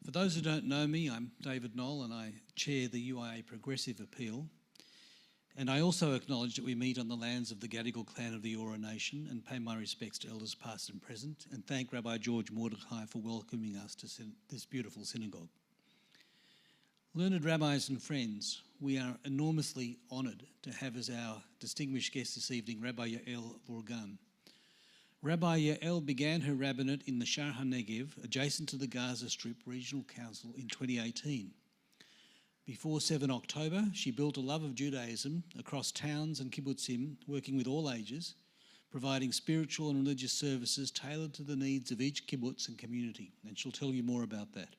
For those who don't know me, I'm David Knoll and I chair the UIA Progressive Appeal. And I also acknowledge that we meet on the lands of the Gadigal clan of the Eora Nation and pay my respects to elders past and present, and thank Rabbi George Mordechai for welcoming us to this beautiful synagogue. Learned rabbis and friends, we are enormously honoured to have as our distinguished guest this evening Rabbi Yael Vurgan. Rabbi Yael began her rabbinate in the Shar HaNegev, adjacent to the Gaza Strip Regional Council, in 2018. Before 7 October, she built a love of Judaism across towns and kibbutzim, working with all ages, providing spiritual and religious services tailored to the needs of each kibbutz and community, and she'll tell you more about that.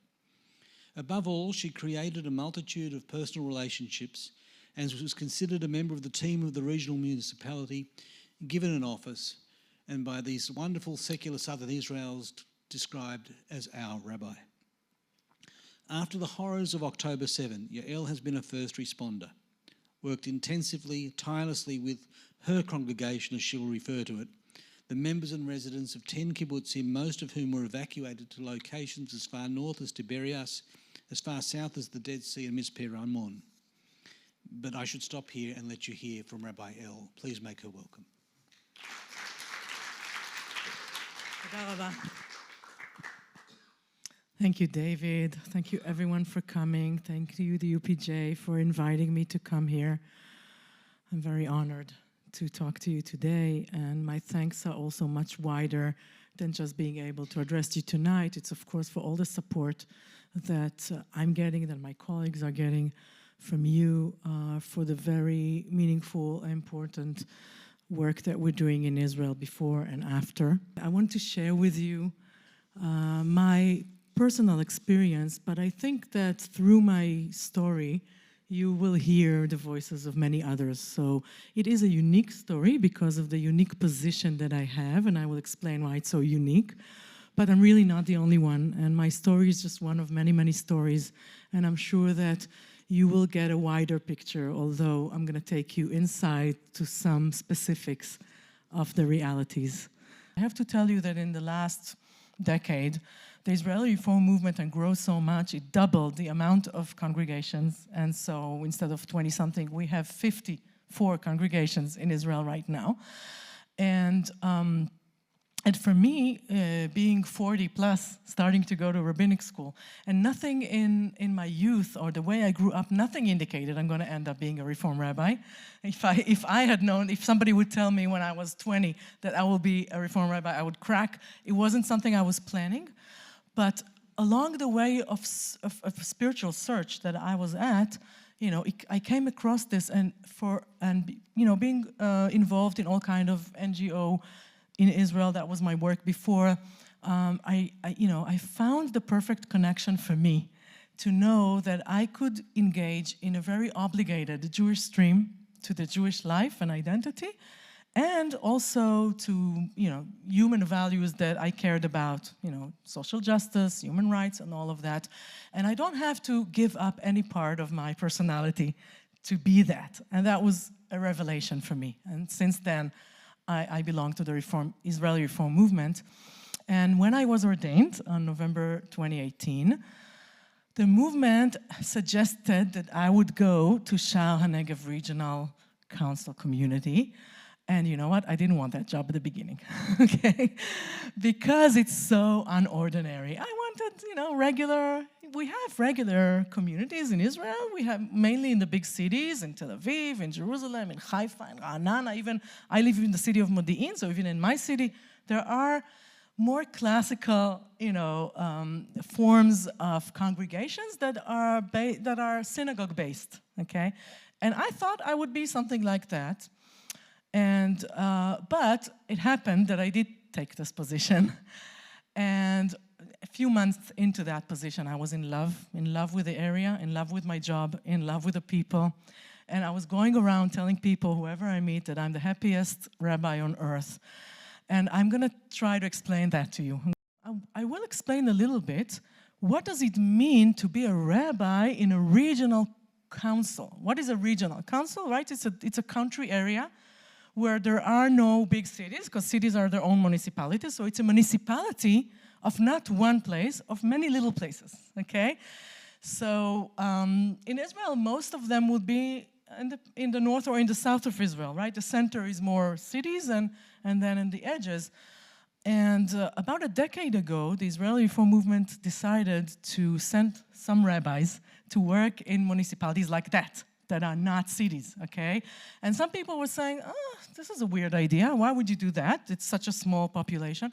Above all, she created a multitude of personal relationships and was considered a member of the team of the regional municipality, given an office, and by these wonderful secular southern Israels described as our rabbi. After the horrors of October 7, Yael has been a first responder, worked intensively, tirelessly with her congregation, as she will refer to it, the members and residents of 10 kibbutzim, most of whom were evacuated to locations as far north as Tiberias, as far south as the Dead Sea and Mitzpeh Ramon. But I should stop here and let you hear from Rabbi Yael. Please make her welcome. Thank you, David. Thank you, everyone, for coming. Thank you, the UPJ, for inviting me to come here. I'm very honored to talk to you today, and my thanks are also much wider than just being able to address you tonight. It's, of course, for all the support that I'm getting, that my colleagues are getting from you, for the very meaningful and important work that we're doing in Israel before and after. I want to share with you my personal experience, but I think that through my story, you will hear the voices of many others. So it is a unique story because of the unique position that I have, and I will explain why it's so unique. But I'm really not the only one, and my story is just one of many, many stories, and I'm sure that you will get a wider picture, although I'm going to take you inside to some specifics of the realities. I have to tell you that in the last decade, the Israeli Reform movement had grown so much, it doubled the amount of congregations, and so instead of 20-something, we have 54 congregations in Israel right now. And for me, being 40 plus, starting to go to rabbinic school, and nothing in my youth or the way I grew up, nothing indicated I'm going to end up being a Reform rabbi. If I had known, if somebody would tell me when I was 20 that I will be a Reform rabbi, I would crack. It wasn't something I was planning, but along the way of spiritual search that I was at, I came across this, and being involved in all kind of NGO in Israel, that was my work before, I found the perfect connection for me to know that I could engage in a very obligated Jewish stream to the Jewish life and identity, and also to, human values that I cared about, social justice, human rights, and all of that. And I don't have to give up any part of my personality to be that. And that was a revelation for me. And since then, I belong to the Israeli Reform movement. And when I was ordained on November 2018, the movement suggested that I would go to Shar HaNegev Regional Council community. And you know what? I didn't want that job at the beginning, okay? Because it's so unordinary. I wanted, we have regular communities in Israel. We have mainly in the big cities, in Tel Aviv, in Jerusalem, in Haifa, in Ra'anana. I live in the city of Modi'in, so even in my city, there are more classical, forms of congregations that are synagogue-based, okay? And I thought I would be something like that. And but it happened that I did take this position, and a few months into that position, I was in love with the area, in love with my job, in love with the people, and I was going around telling people, whoever I meet, that I'm the happiest rabbi on earth. And I'm going to try to explain that to you. I will explain a little bit. What does it mean to be a rabbi in a regional council? What is a regional council, right? It's a country area where there are no big cities, because cities are their own municipalities. So it's a municipality of not one place, of many little places, okay? So in Israel, most of them would be in the north or in the south of Israel, right? The center is more cities and then in the edges. And about a decade ago, the Israeli Reform Movement decided to send some rabbis to work in municipalities like that are not cities, okay? And some people were saying, oh, this is a weird idea. Why would you do that? It's such a small population.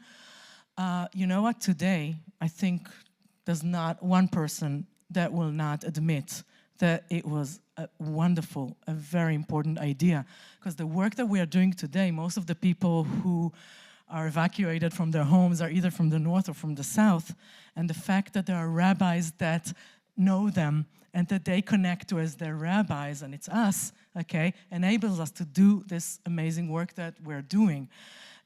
You know what? Today, I think there's not one person that will not admit that it was a wonderful, a very important idea. Because the work that we are doing today, most of the people who are evacuated from their homes are either from the north or from the south. And the fact that there are rabbis that know them and that they connect to as their rabbis, and it's us, okay, enables us to do this amazing work that we're doing.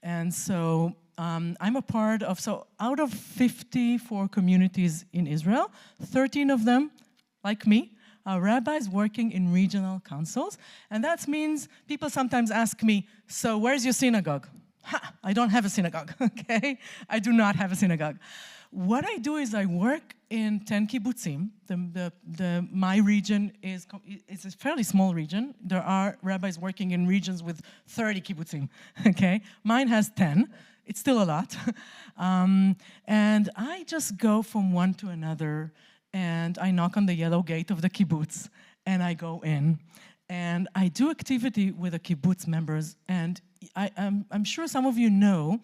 And so I'm a part of, so out of 54 communities in Israel, 13 of them, like me, are rabbis working in regional councils. And that means people sometimes ask me, so where's your synagogue? Ha, I don't have a synagogue, okay? I do not have a synagogue. What I do is I work in 10 kibbutzim. My region is a fairly small region. There are rabbis working in regions with 30 kibbutzim, okay? Mine has 10. It's still a lot. And I just go from one to another, and I knock on the yellow gate of the kibbutz, and I go in. And I do activity with the kibbutz members, and I'm sure some of you know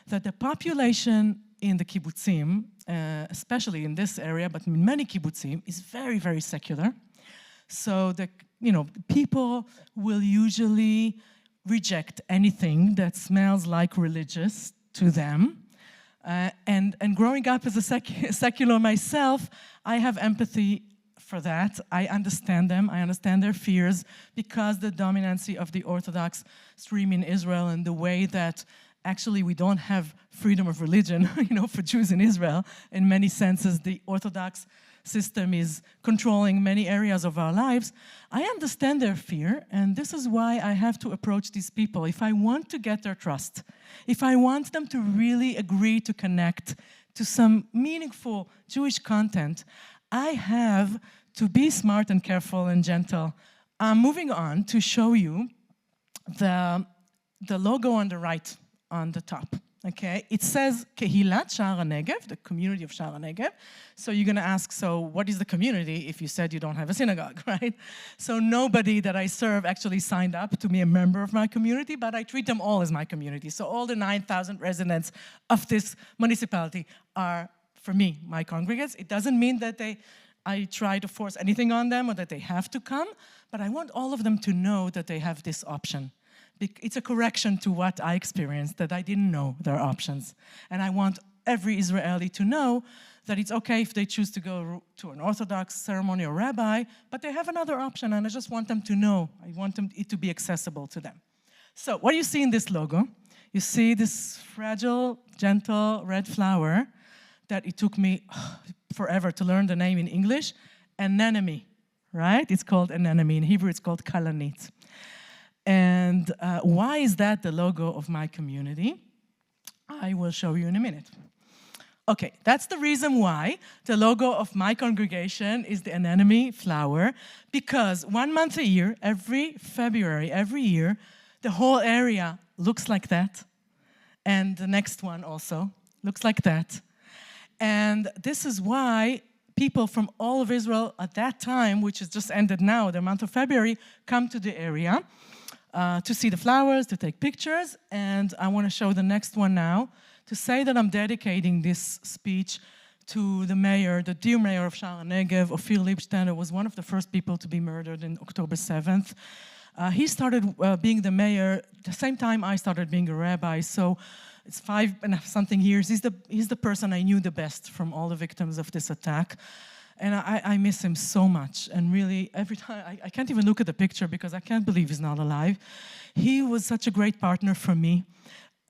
that the population in the kibbutzim, especially in this area, but in many kibbutzim, is very, very secular. So people will usually reject anything that smells like religious to them. And growing up as a secular myself, I have empathy for that. I understand them. I understand their fears because the dominancy of the Orthodox stream in Israel and the way that actually we don't have freedom of religion, for Jews in Israel. In many senses, the Orthodox system is controlling many areas of our lives. I understand their fear, and this is why I have to approach these people. If I want to get their trust, if I want them to really agree to connect to some meaningful Jewish content, I have to be smart and careful and gentle. I'm moving on to show you the logo on the right, on the top, okay? It says Kehilat Sha'ar HaNegev, the community of Sha'ar HaNegev. So you're gonna ask, so what is the community if you said you don't have a synagogue, right? So nobody that I serve actually signed up to be a member of my community, but I treat them all as my community. So all the 9,000 residents of this municipality are, for me, my congregates. It doesn't mean that I try to force anything on them or that they have to come, but I want all of them to know that they have this option. It's a correction to what I experienced, that I didn't know there are options. And I want every Israeli to know that it's okay if they choose to go to an Orthodox ceremony or rabbi, but they have another option, and I just want them to know. I want it to be accessible to them. So what do you see in this logo? You see this fragile, gentle red flower that it took me forever to learn the name in English, anemone, right? It's called anemone. In Hebrew, it's called kalanit. And why is that the logo of my community? I will show you in a minute. Okay, that's the reason why the logo of my congregation is the anemone flower, because 1 month a year, every February, every year, the whole area looks like that. And the next one also looks like that. And this is why people from all of Israel at that time, which has just ended now, the month of February, come to the area to see the flowers, to take pictures. And I want to show the next one now, to say that I'm dedicating this speech to the mayor, the dear mayor of Sha'ar HaNegev, Ophir Lipstein, who was one of the first people to be murdered on October 7th. He started being the mayor the same time I started being a rabbi, so it's 5.5 years. He's the person I knew the best from all the victims of this attack. And I miss him so much. And really, every time, I can't even look at the picture because I can't believe he's not alive. He was such a great partner for me,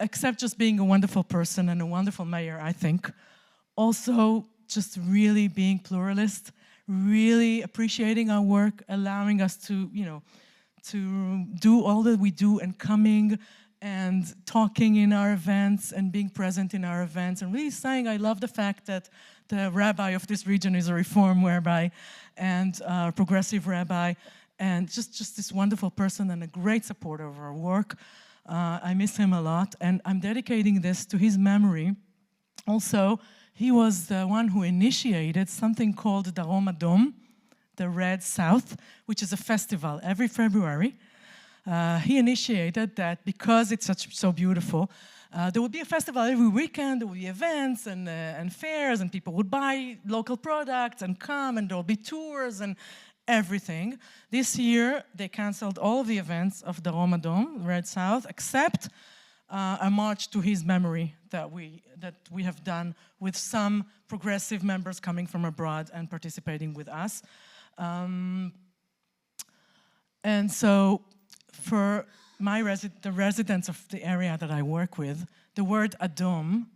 except just being a wonderful person and a wonderful mayor, I think. Also, just really being pluralist, really appreciating our work, allowing us to, to do all that we do and coming and talking in our events and being present in our events and really saying, I love the fact that the rabbi of this region is a Reform rabbi and a progressive rabbi, and just this wonderful person and a great supporter of our work. I miss him a lot, and I'm dedicating this to his memory. Also, he was the one who initiated something called Darom Adom, the Red South, which is a festival every February. He initiated that because it's so beautiful. There would be a festival every weekend, there would be events and fairs, and people would buy local products and come, and there will be tours and everything. This year, they canceled all of the events of the Darom Adom, Red South, except a march to his memory that we have done with some progressive members coming from abroad and participating with us. And so, for the residents of the area that I work with, the word Adom,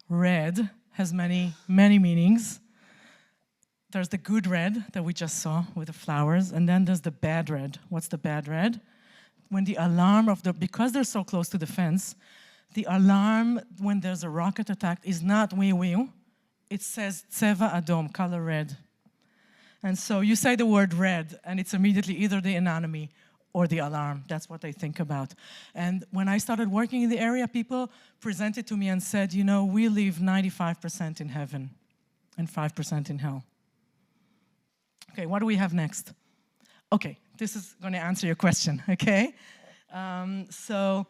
red, has many, many meanings. There's the good red that we just saw with the flowers, and then there's the bad red. What's the bad red? When the alarm because they're so close to the fence, the alarm when there's a rocket attack is not wee wee, it says Tseva Adom, color red. And so you say the word red, and it's immediately either the enemy or the alarm. That's what I think about. And when I started working in the area, people presented to me and said, you know, we live 95% in heaven and 5% in hell. Okay, what do we have next? Okay, this is going to answer your question, okay? So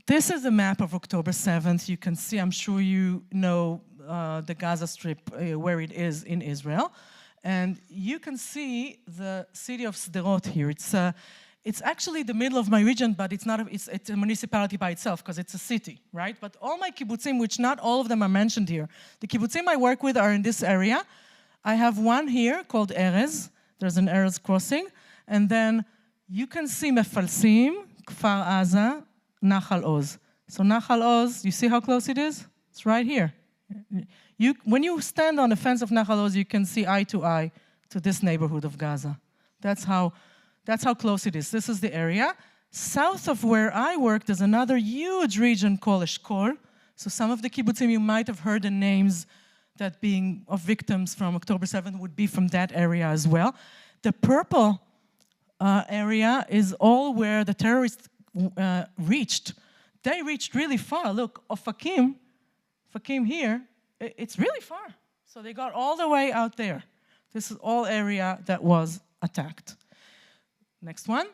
this is a map of October 7th. You can see, I'm sure you know the Gaza Strip, where it is in Israel. And you can see the city of Sderot here. It's actually the middle of my region, but it's a municipality by itself because it's a city, right? But all my kibbutzim, which not all of them are mentioned here, the kibbutzim I work with are in this area. I have one here called Erez. There's an Erez crossing. And then you can see Mefalsim, Kfar Aza, Nachal Oz. So Nachal Oz, you see how close it is? It's right here. When you stand on the fence of Nachal Oz, you can see eye to eye to this neighborhood of Gaza. That's how close it is. This is the area. South of where I work, there's another huge region called Eshkol. So some of the kibbutzim, you might have heard the names that being of victims from October 7th would be from that area as well. The purple area is all where the terrorists reached. They reached really far. Look, Ofakim here, it's really far. So they got all the way out there. This is all area that was attacked. Next one.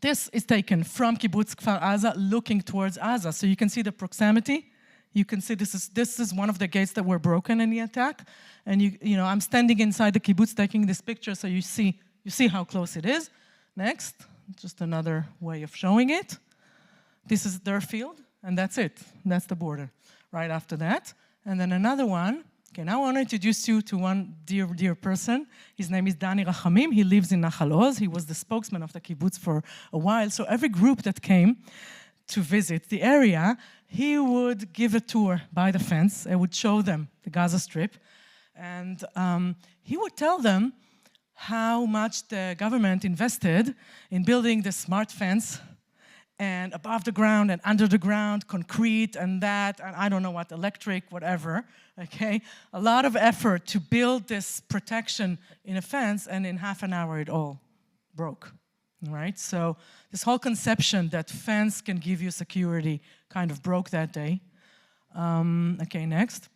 This is taken from Kibbutz Kfar Aza looking towards Aza. So you can see the proximity. You can see this is one of the gates that were broken in the attack. And you know, I'm standing inside the kibbutz taking this picture, so you see how close it is. Next, just another way of showing it. This is their field, and that's it. That's the border. Right after that. And then another one. Okay, now I want to introduce you to one dear person. His name is Dani Rachamim. He lives in Nachal Oz. He was the spokesman of the kibbutz for a while. So every group that came to visit the area, he would give a tour by the fence. I would show them the Gaza Strip. And he would tell them how much the government invested in building the smart fence and above the ground and under the ground, concrete and that, and I don't know what, electric, whatever, okay? A lot of effort to build this protection in a fence, and in half an hour it all broke, right? So this whole conception that fence can give you security kind of broke that day. Okay, next.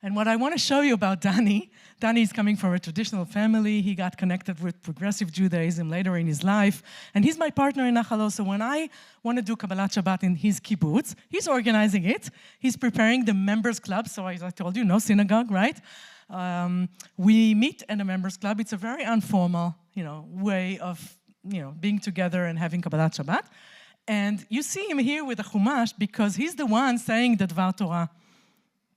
And what I want to show you about Dani is coming from a traditional family. He got connected with progressive Judaism later in his life. And he's my partner in Nachal Oz. So when I want to do Kabbalat Shabbat in his kibbutz, he's organizing it. He's preparing the members club. So as I told you, no synagogue, right? We meet in a members club. It's a very informal, way of, being together and having Kabbalat Shabbat. And you see him here with a chumash because he's the one saying the Dvar Torah,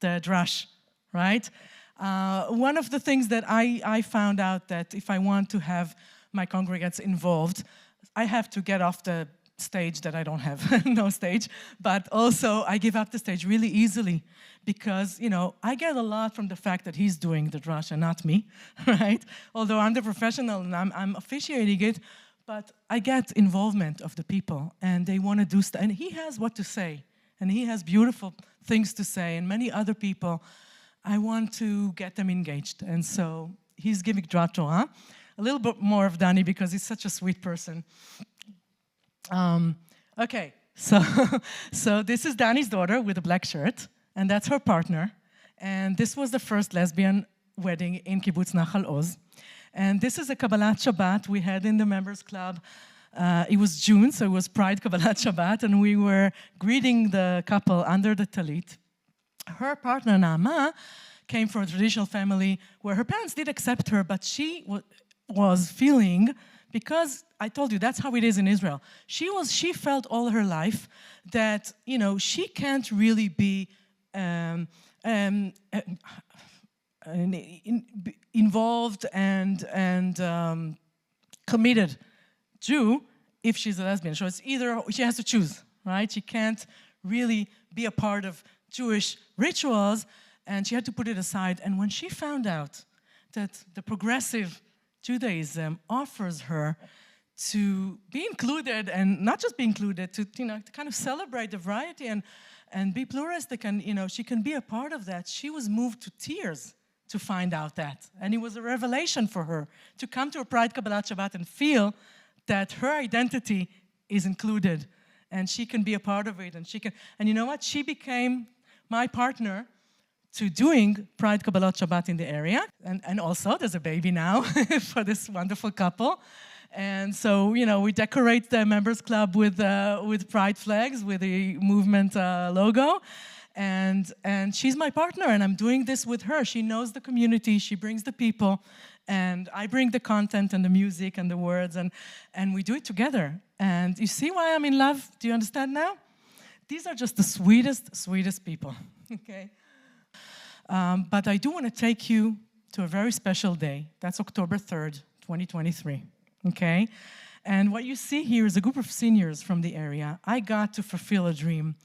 the drash. Right? One of the things that I found out that if I want to have my congregants involved, I have to get off the stage that I don't have, no stage, but also I give up the stage really easily because, I get a lot from the fact that he's doing the drash and not me, right? Although I'm the professional and I'm officiating it, But I get involvement of the people, and they want to do stuff. And he has what to say, and he has beautiful things to say, and many other people. I want to get them engaged. And so he's giving Drat Torah. A little bit more of Danny because he's such a sweet person. Okay, so this is Danny's daughter with a black shirt, and that's her partner. And this was the first lesbian wedding in Kibbutz Nachal Oz. And this is a Kabbalat Shabbat we had in the members club. It was June, so it was Pride Kabbalat Shabbat, and we were greeting the couple under the talit. Her partner, Naama, came from a traditional family where her parents did accept her, but she was feeling, because I told you that's how it is in Israel. She felt all her life that, you know, she can't really be involved and committed Jew if she's a lesbian. So it's either, she has to choose, right? She can't really be a part of Jewish rituals, and she had to put it aside. And when she found out that the progressive Judaism offers her to be included, and not just be included, to, you know, to kind of celebrate the variety and be pluralistic, and, you know, she can be a part of that, she was moved to tears to find out that. And it was a revelation for her to come to a Pride Kabbalat Shabbat and feel that her identity is included, and she can be a part of it, and she can, and you know what? She became my partner to doing Pride Kabbalat Shabbat in the area. And also, there's a baby now for this wonderful couple. And so, you know, we decorate the members club with pride flags, with the movement logo. And she's my partner, and I'm doing this with her. She knows the community, she brings the people, and I bring the content and the music and the words, and we do it together. And you see why I'm in love? Do you understand now? These are just the sweetest, sweetest people, okay? But I do want to take you to a very special day. That's October 3rd, 2023, okay? And what you see here is a group of seniors from the area. I got to fulfill a dream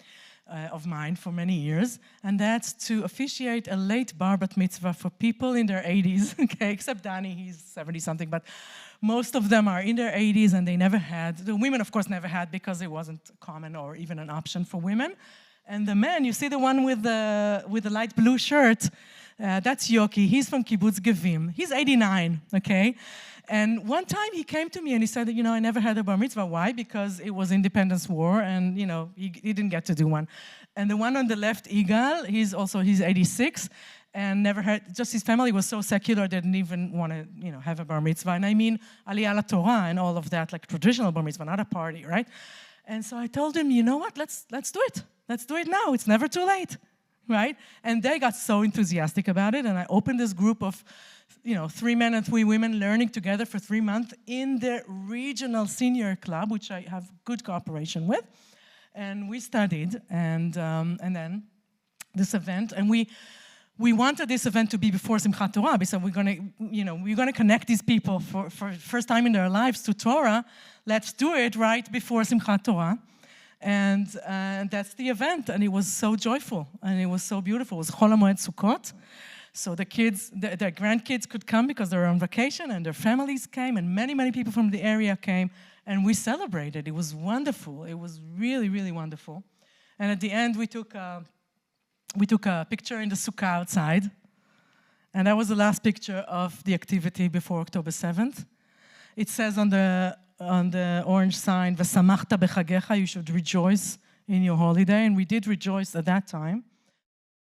of mine for many years, and that's to officiate a late bar bat mitzvah for people in their 80s, okay, except Danny, he's 70-something, but most of them are in their 80s, and they never had. The women, of course, never had, because it wasn't common or even an option for women. And the men, you see the one with the light blue shirt, that's Yoki. He's from Kibbutz Gevim. He's 89, okay? And one time he came to me and he said, you know, I never had a bar mitzvah. Why? Because it was Independence War, and, you know, he didn't get to do one. And the one on the left, Igal, he's 86, and never had, just his family was so secular, they didn't even want to, you know, have a bar mitzvah. And I mean, Aliyah Torah and all of that, like traditional bar mitzvah, not a party, right? And so I told him, you know what, let's do it. Let's do it now. It's never too late, right? And they got so enthusiastic about it, and I opened this group of, you know, 3 men and 3 women learning together for 3 months in the regional senior club, which I have good cooperation with. And we studied, and then this event, and we wanted this event to be before Simchat Torah, because we're gonna connect these people for first time in their lives to Torah. Let's do it right before Simchat Torah. And that's the event, and it was so joyful, and it was so beautiful. It was Chol HaMoed Sukkot. So the kids, their grandkids could come because they were on vacation, and their families came, and many, many people from the area came, and we celebrated. It was wonderful. It was really, really wonderful. And at the end, we took a picture in the sukkah outside, and that was the last picture of the activity before October 7th. It says on the orange sign, "V'samachta b'chagecha," you should rejoice in your holiday, and we did rejoice at that time.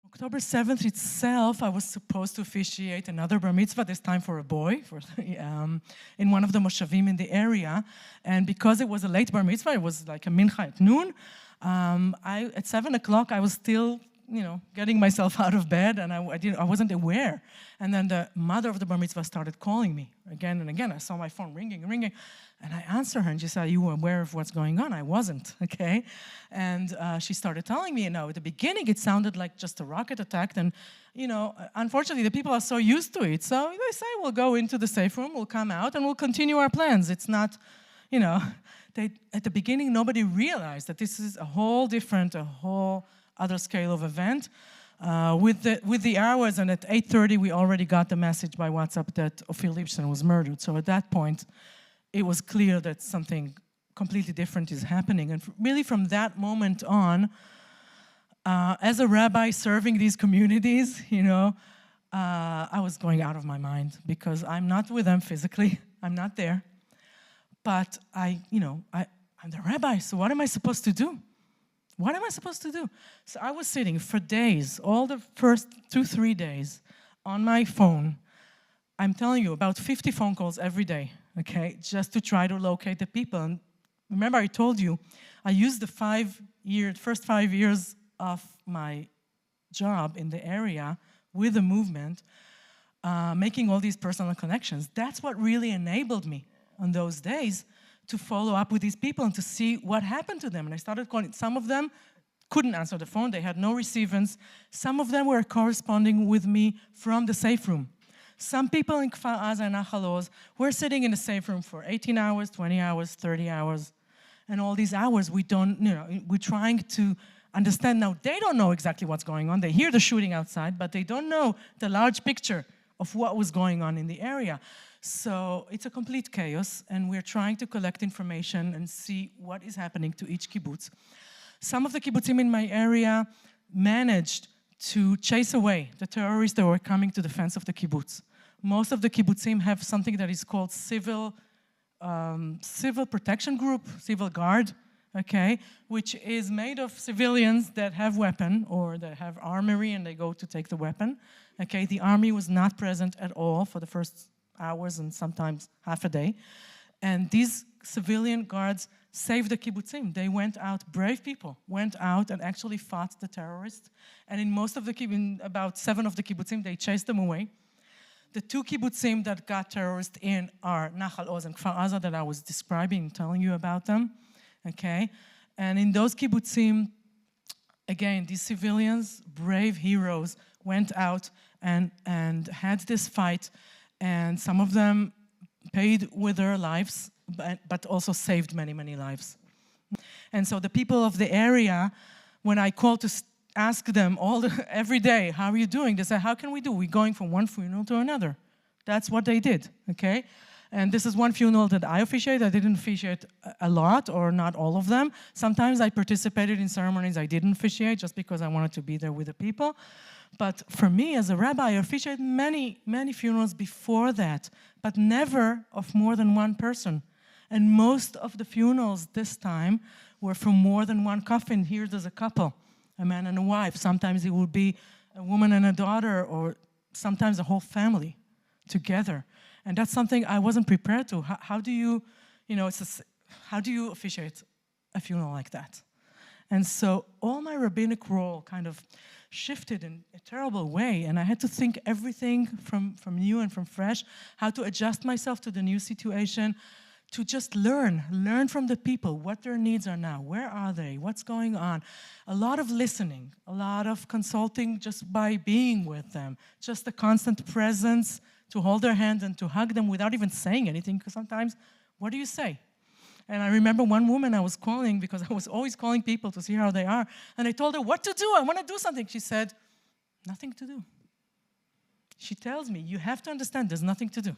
October 7th itself, I was supposed to officiate another bar mitzvah, this time for a boy, in one of the moshavim in the area. And because it was a late bar mitzvah, it was like a mincha at noon, at 7 o'clock, I was still, you know, getting myself out of bed, and I wasn't aware. And then the mother of the bar mitzvah started calling me again and again. I saw my phone ringing, and I answered her, and she said, "Are you aware of what's going on?" I wasn't, okay? And she started telling me, you know, at the beginning it sounded like just a rocket attack, and, you know, unfortunately the people are so used to it. So they say, we'll go into the safe room, we'll come out, and we'll continue our plans. It's not, you know, at the beginning nobody realized that this is a whole other scale of event. With the hours, and at 8:30 we already got the message by WhatsApp that Ophir Lipson was murdered. So at that point, it was clear that something completely different is happening. And really from that moment on, as a rabbi serving these communities, I was going out of my mind because I'm not with them physically. I'm not there. But I'm the rabbi, so what am I supposed to do? What am I supposed to do? So I was sitting for days, all the first 2-3 days, on my phone. I'm telling you, about 50 phone calls every day, okay, just to try to locate the people. And remember, I told you, I used the first 5 years of my job in the area with the movement, making all these personal connections. That's what really enabled me on those days to follow up with these people and to see what happened to them. And I started calling. Some of them couldn't answer the phone. They had no receivance. Some of them were corresponding with me from the safe room. Some people in Kfar Aza and Nachal Oz were sitting in the safe room for 18 hours, 20 hours, 30 hours. And all these hours, we're trying to understand. Now, they don't know exactly what's going on. They hear the shooting outside, but they don't know the large picture of what was going on in the area. So it's a complete chaos, and we're trying to collect information and see what is happening to each kibbutz. Some of the kibbutzim in my area managed to chase away the terrorists that were coming to the fence of the kibbutz. Most of the kibbutzim have something that is called civil protection group, civil guard, okay, which is made of civilians that have weapon or that have armory and they go to take the weapon. Okay, the army was not present at all for the first hours and sometimes half a day. And these civilian guards saved the kibbutzim. They went out, brave people, went out and actually fought the terrorists. And in about 7 of the kibbutzim, they chased them away. The 2 kibbutzim that got terrorists in are Nachal Oz and Kfar Aza that I was describing, telling you about them. Okay? And in those kibbutzim, again, these civilians, brave heroes, went out and had this fight. And some of them paid with their lives, but also saved many, many lives. And so the people of the area, when I called to ask them every day, how are you doing? They said, how can we do? We're going from one funeral to another. That's what they did, okay? And this is one funeral that I officiate. I didn't officiate a lot or not all of them. Sometimes I participated in ceremonies I didn't officiate just because I wanted to be there with the people. But for me, as a rabbi, I officiated many, many funerals before that, but never of more than one person. And most of the funerals this time were from more than one coffin. Here there's a couple, a man and a wife. Sometimes it would be a woman and a daughter, or sometimes a whole family together. And that's something I wasn't prepared to. How do you officiate a funeral like that? And so all my rabbinic role kind of shifted in a terrible way, and I had to think everything from new and from fresh, how to adjust myself to the new situation, to just learn from the people what their needs are now, where are they, what's going on. A lot of listening, a lot of consulting just by being with them, just a constant presence to hold their hand and to hug them without even saying anything, because sometimes, what do you say? And I remember one woman I was calling, because I was always calling people to see how they are, and I told her what to do. I want to do something. She said, nothing to do. She tells me, you have to understand there's nothing to do.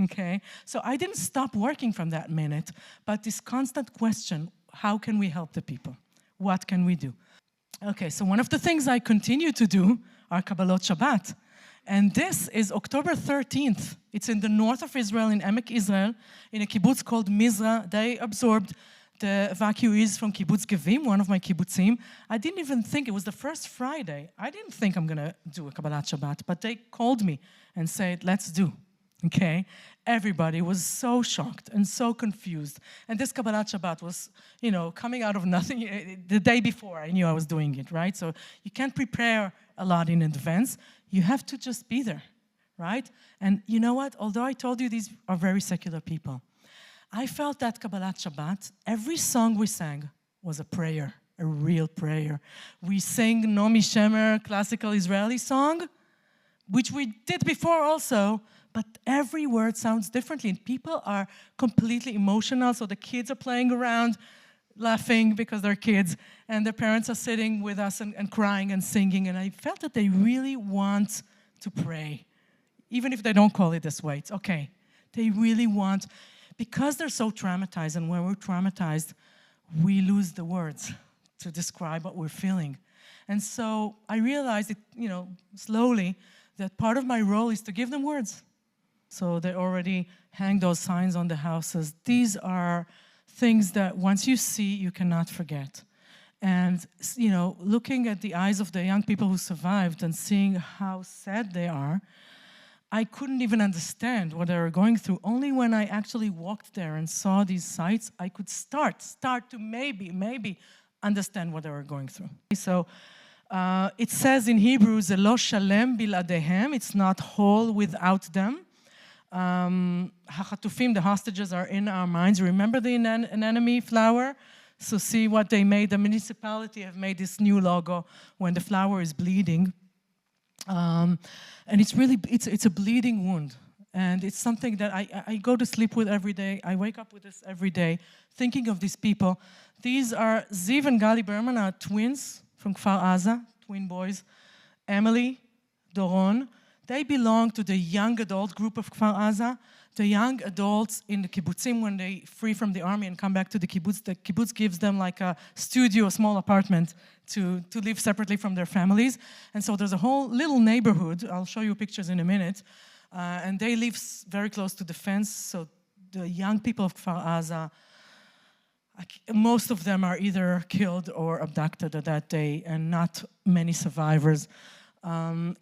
Okay? So I didn't stop working from that minute, but this constant question, how can we help the people? What can we do? Okay, so one of the things I continue to do are Kabbalot Shabbat. And this is October 13th. It's in the north of Israel, in Emek Israel, in a kibbutz called Mizra. They absorbed the evacuees from kibbutz Gevim, one of my kibbutzim. I didn't even think, it was the first Friday. I didn't think I'm going to do a Kabbalat Shabbat, but they called me and said, let's do. Okay? Everybody was so shocked and so confused. And this Kabbalat Shabbat was, coming out of nothing. The day before, I knew I was doing it, right? So you can't prepare a lot in advance. You have to just be there, right? And you know what? Although I told you these are very secular people, I felt that Kabbalat Shabbat, every song we sang was a prayer, a real prayer. We sang Nomi Shemer, classical Israeli song, which we did before also, but every word sounds differently, and people are completely emotional, so the kids are playing around, laughing because they're kids, and their parents are sitting with us and crying and singing, and I felt that they really want to pray. Even if they don't call it this way, it's okay. They really want, because they're so traumatized, and when we're traumatized, we lose the words to describe what we're feeling. And so I realized it, slowly, that part of my role is to give them words. So they already hang those signs on the houses. These are things that once you see, you cannot forget. And, looking at the eyes of the young people who survived and seeing how sad they are, I couldn't even understand what they were going through. Only when I actually walked there and saw these sites, I could start to maybe understand what they were going through. So it says in Hebrew, "Ze lo shalem biladehem," it's not whole without them. Hachatufim, the hostages, are in our minds. Remember the anemone flower? So see what they made. The municipality have made this new logo when the flower is bleeding. And it's a bleeding wound. And it's something that I go to sleep with every day. I wake up with this every day, thinking of these people. These are Ziv and Gali Berman, are twins from Kfar Aza, twin boys. Emily, Doron. They belong to the young adult group of Kfar Aza. The young adults in the kibbutzim, when they free from the army and come back to the kibbutz gives them like a studio, a small apartment to live separately from their families. And so there's a whole little neighborhood. I'll show you pictures in a minute. And they live very close to the fence. So the young people of Kfar Aza, most of them are either killed or abducted at that day, and not many survivors.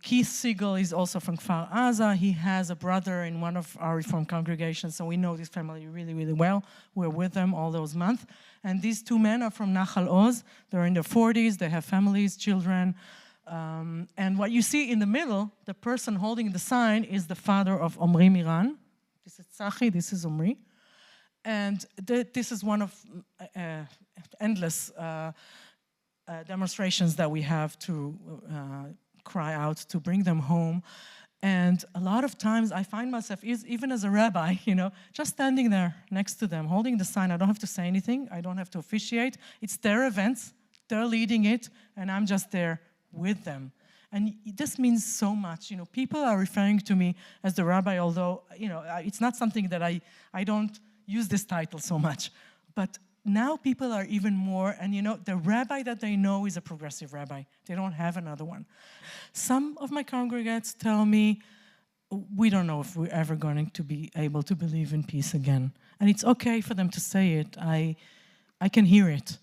Keith Siegel is also from Kfar Aza. He has a brother in one of our Reform congregations, so we know this family really, really well. We're with them all those months. And these two men are from Nachal Oz. They're in their 40s. They have families, children. And what you see in the middle, the person holding the sign, is the father of Omri Miran. This is Tzachi, this is Omri. And this is one of endless demonstrations that we have to cry out to bring them home. And a lot of times I find myself, even as a rabbi, just standing there next to them, holding the sign. I don't have to say anything. I don't have to officiate. It's their events. They're leading it, and I'm just there with them. And this means so much. People are referring to me as the rabbi, although, it's not something that I don't use this title so much. But now people are even more, and the rabbi that they know is a progressive rabbi. They don't have another one. Some of my congregates tell me, we don't know if we're ever going to be able to believe in peace again. And it's okay for them to say it. I can hear it.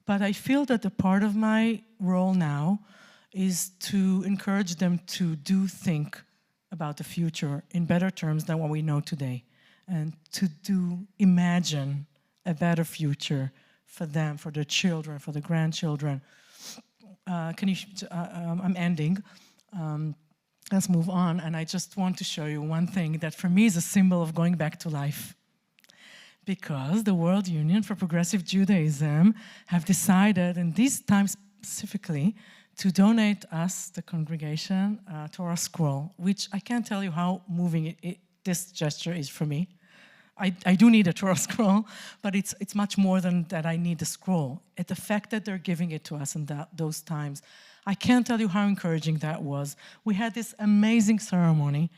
But I feel that the part of my role now is to encourage them to think about the future in better terms than what we know today. And to imagine a better future for them, for their children, for their grandchildren. I'm ending. Let's move on. And I just want to show you one thing that for me is a symbol of going back to life. Because the World Union for Progressive Judaism have decided, in these times specifically, to donate us, the congregation, a Torah scroll, which I can't tell you how moving this gesture is for me. I do need a Torah scroll, but it's much more than that. I need a scroll. At the fact that they're giving it to us in those times, I can't tell you how encouraging that was. We had this amazing ceremony.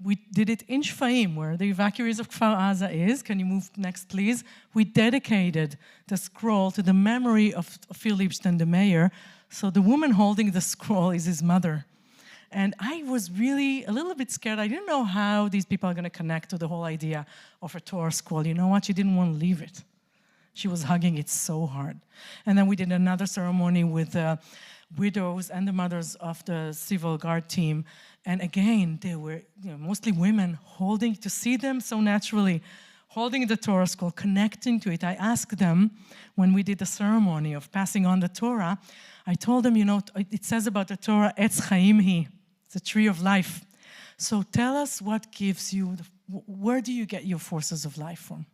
We did it in Shfaim, where the evacuees of Kfar Aza is. Can you move next, please? We dedicated the scroll to the memory of Phil Liebstein, the mayor. So the woman holding the scroll is his mother. And I was really a little bit scared. I didn't know how these people are going to connect to the whole idea of a Torah scroll. You know what? She didn't want to leave it. She was hugging it so hard. And then we did another ceremony with the widows and the mothers of the civil guard team. And again, they were mostly women to see them so naturally, holding the Torah scroll, connecting to it. I asked them, when we did the ceremony of passing on the Torah, I told them, it says about the Torah, Etz Chaim Hi, it's a tree of life. So tell us what gives you, where do you get your forces of life from,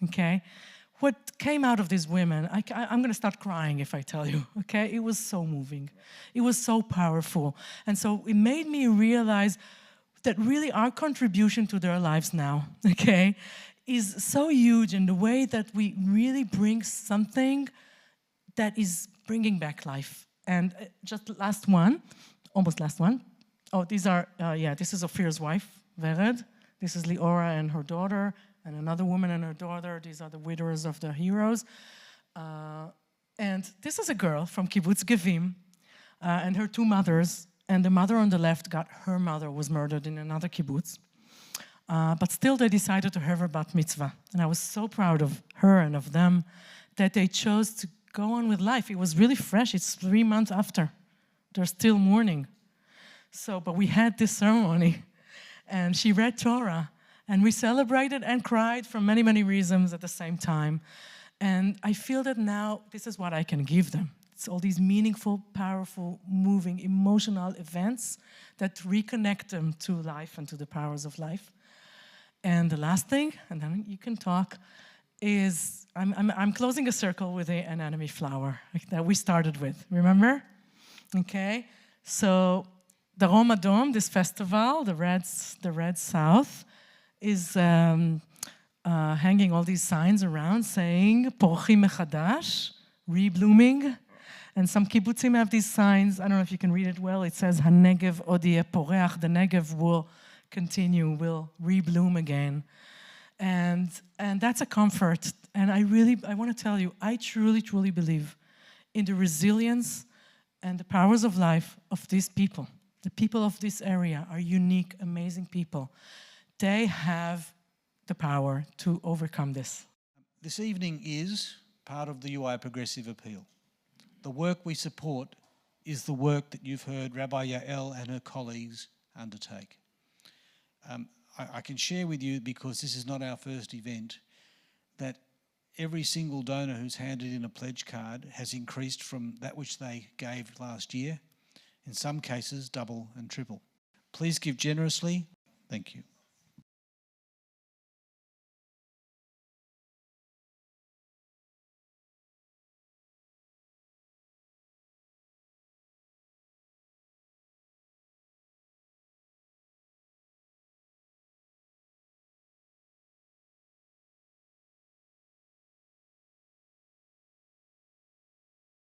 okay? What came out of these women, I'm going to start crying if I tell you, okay? It was so moving. It was so powerful. And so it made me realize that really our contribution to their lives now, okay, is so huge in the way that we really bring something that is bringing back life. And just last one, almost last one. Oh, these are, this is Ophir's wife, Vered. This is Liora and her daughter, and another woman and her daughter. These are the widowers of the heroes. And this is a girl from Kibbutz Gevim and her two mothers. And the mother on the left her mother was murdered in another kibbutz. But still they decided to have her bat mitzvah. And I was so proud of her and of them that they chose to go on with life. It was really fresh. It's 3 months after. They're still mourning. But we had this ceremony, and she read Torah, and we celebrated and cried for many, many reasons at the same time. And I feel that now this is what I can give them. It's all these meaningful, powerful, moving, emotional events that reconnect them to life and to the powers of life. And the last thing, and then you can talk, is I'm closing a circle with an enemy flower that we started with. Remember? Okay. So the Darom Adom, this festival, the Red South, is hanging all these signs around saying "Porchim mechadash," reblooming. And some kibbutzim have these signs. I don't know if you can read it well. It says "Hanegev od yeh poreach." The Negev will continue, will rebloom again. And that's a comfort. And I want to tell you, I truly, truly believe in the resilience and the powers of life of these people. The people of this area are unique, amazing people. They have the power to overcome this. This evening is part of the UIA Progressive Appeal. The work we support is the work that you've heard Rabbi Yael and her colleagues undertake. I can share with you, because this is not our first event, that every single donor who's handed in a pledge card has increased from that which they gave last year, in some cases double and triple. Please give generously. Thank you.